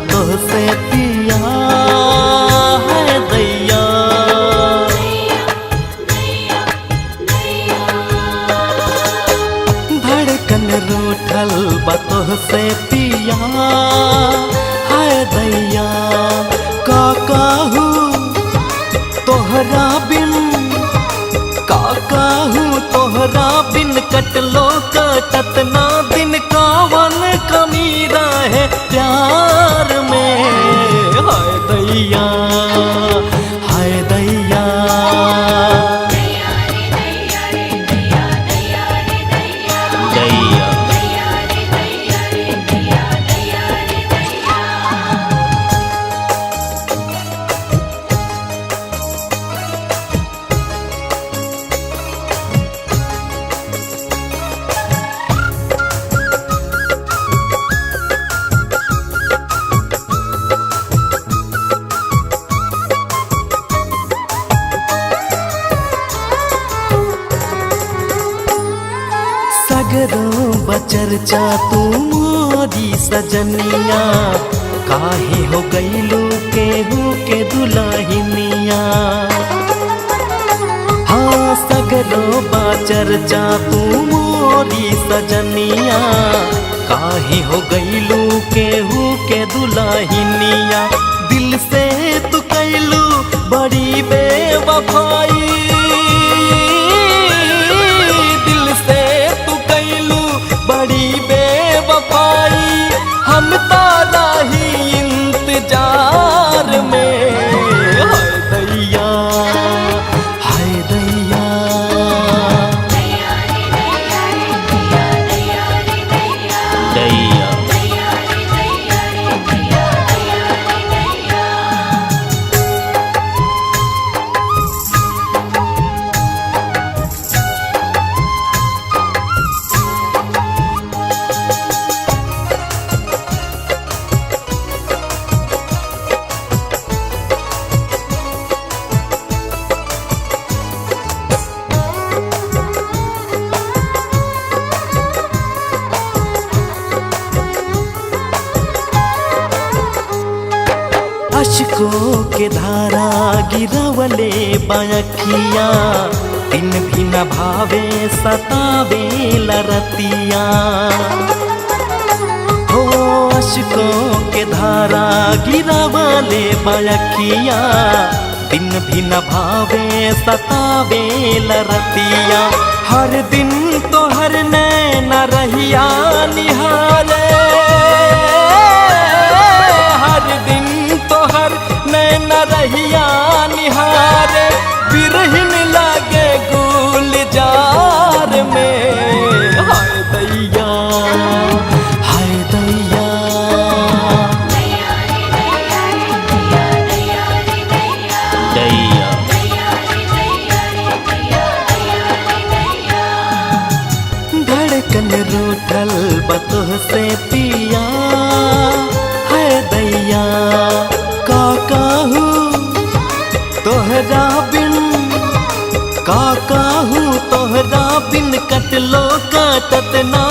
बतोह से पिया है दैया। धड़कन रूठल बतोह से पिया है दैया। का कहूँ तोहरा बिन, का कहूँ तोहरा बिन कटलो कटत ना दिन। कावन कमी रहे प्यार में हाय दैया, हाय दैया। सगरों बचर्चा तू मोरी सजनिया। काहे हो गईलू केहू के दुल्हनिया। हाँ सगरों बचर्चा तू मोरी सजनिया। काहे हो गईलू केहू के दुल्हनिया। दिल से तू कैलू बड़ी बेवफाई। बड़ी बेवफाई हम तारा ही इंतजार में हाय दैया, हाय दैया। अशकों के धारा गिरवले बायखिया। दिन भी न भावे सतावे लरतिया। हो अशकों के धारा गिरवले बायखिया। दिन भी न भावे सतावे लरतिया। हर दिन तो हर नैन रहिया निहारे। हर दिन तो हर नैन रहिया निहारे। बिरहिन लागे गुलजार में हाय दैया, हाय दैया। धड़कन रूठल बतोह से पिया है दैया। का कहूँ तोहरा बिन, का कहूँ तोहरा बिन कटलो कटत ना